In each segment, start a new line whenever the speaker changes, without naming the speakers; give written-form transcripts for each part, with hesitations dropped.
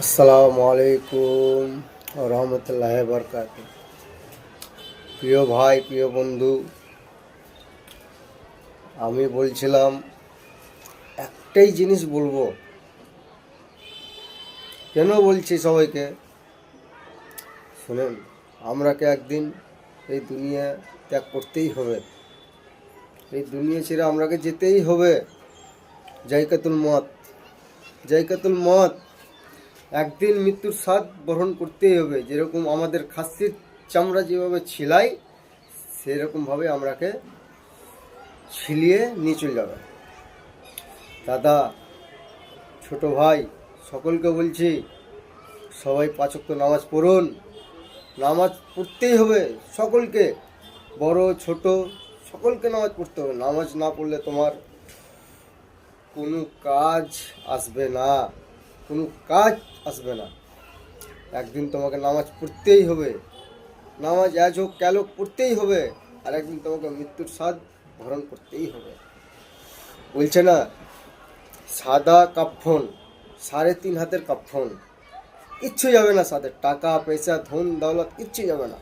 আসসালামু আলাইকুম রহমতুল্লাহ বরকাত। প্রিয় ভাই, প্রিয় বন্ধু, আমি বলছিলাম একটাই জিনিস বলবো। কেন বলছি সবাইকে শুনেন, আমরাকে একদিন এই দুনিয়া ত্যাগ করতেই হবে। এই দুনিয়া ছেড়ে আমরাকে যেতেই হবে। জায়কাতুল মত, জায়কাতুল মত। একদিন মৃত্যুর স্বাদ বরণ করতেই হবে। যেরকম আমাদের খাসির চামড়া যেভাবে ছিলাই, সেরকমভাবে আমরাকে ছিলিয়ে নিয়ে চলে যাবে। দাদা, ছোট ভাই, সকলকে বলছি, সবাই 5 ওয়াক্ত নামাজ পড়ুন। নামাজ পড়তেই হবে সকলকে, বড় ছোট সকলকে নামাজ পড়তে হবে। নামাজ না পড়লে তোমার কোনো কাজ আসবে না, কোনো কাজ আসবে না। একদিন তোমাকে নামাজ পড়তেই হবে। নামাজ আজ হোক কাল হোক পড়তেই হবে। আর একদিন তোমাকে মৃত্যুর স্বাদ বরণ করতেই হবে। বলছে না, সাদা কাফন, 3.5 হাতের কাফন, কিচ্ছু যাবে না সাথে। টাকা পয়সা ধন দৌলত কিচ্ছু যাবে না।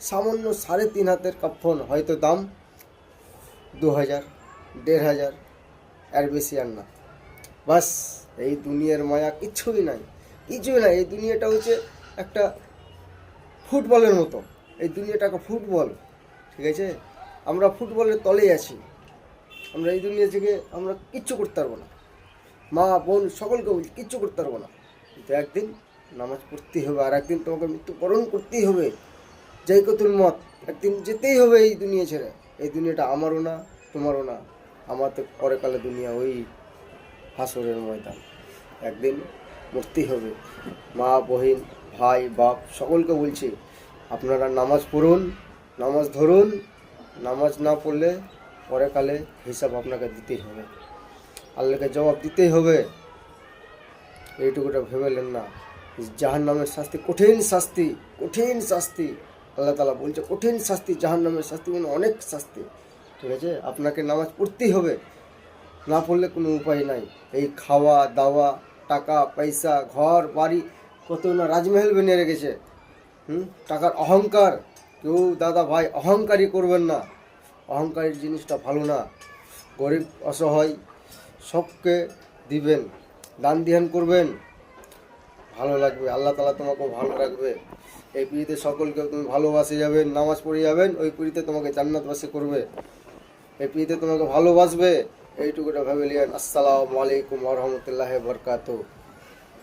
সামান্য 3.5 হাতের কাফন, হয়তো দাম 2000, 1500, এর বেশি আর না। বাস, এই দুনিয়ার মায়া কিছুই নাই, কিছুই নাই। এই দুনিয়াটা হচ্ছে একটা ফুটবলের মতো। এই দুনিয়াটা একটা ফুটবল, ঠিক আছে? আমরা ফুটবলের তলেই আছি। আমরা এই দুনিয়া থেকে আমরা কিচ্ছু করতে পারবো না। মা বোন সকলকে বলছি, কিচ্ছু করতে পারবো না। কিন্তু একদিন নামাজ পড়তেই হবে, আর একদিন তোমাকে মৃত্যুবরণ করতেই হবে। জায়কাতুল মত, একদিন যেতেই হবে এই দুনিয়া ছেড়ে। এই দুনিয়াটা আমারও না, তোমারও না। আমার তো পরেকালে দুনিয়া ওই হাসরের ময়দান। একদিন মরতেই হবে। মা বহিন ভাই বাপ সকলকে বলছি, আপনারা নামাজ পড়ুন, নামাজ ধরুন। নামাজ না পড়লে পরেকালে হিসাব আপনাকে দিতেই হবে, আল্লাহকে জবাব দিতেই হবে। এইটুকুটা ভেবেলেন না, জাহান্নামের শাস্তি কঠিন শাস্তি, কঠিন শাস্তি। আল্লাহ তাআলা বলছে কঠিন শাস্তি, জাহান্নামের শাস্তি মানে অনেক শাস্তি, ঠিক আছে? আপনাকে নামাজ পড়তেই হবে, না পড়লে কোনো উপায় নাই। এই খাওয়া দাওয়া, টাকা পয়সা, ঘর বাড়ি, কত না রাজমহল বানিয়ে রেখেছে। টাকার অহংকার। কেউ দাদা ভাই অহংকারই করবেন না। অহংকারের জিনিসটা ভালো না। গরিব অসহায় সবকে দিবেন, দান ধ্যান করবেন, ভালো লাগবে। আল্লাহ তাআলা তোমাকে ভালো রাখবে। এই পিড়িতে সকলকে তুমি ভালোবাসে যাবেন, নামাজ পড়ে যাবেন, ওই পিড়িতে তোমাকে জান্নাতবাসী করবে। এই পিড়িতে তোমাকে ভালোবাসবে, এইটুকুটা ভেবে নিয়েন। আসসালামু আলাইকুম ওয়া রাহমাতুল্লাহি ওয়া বারাকাতুহু।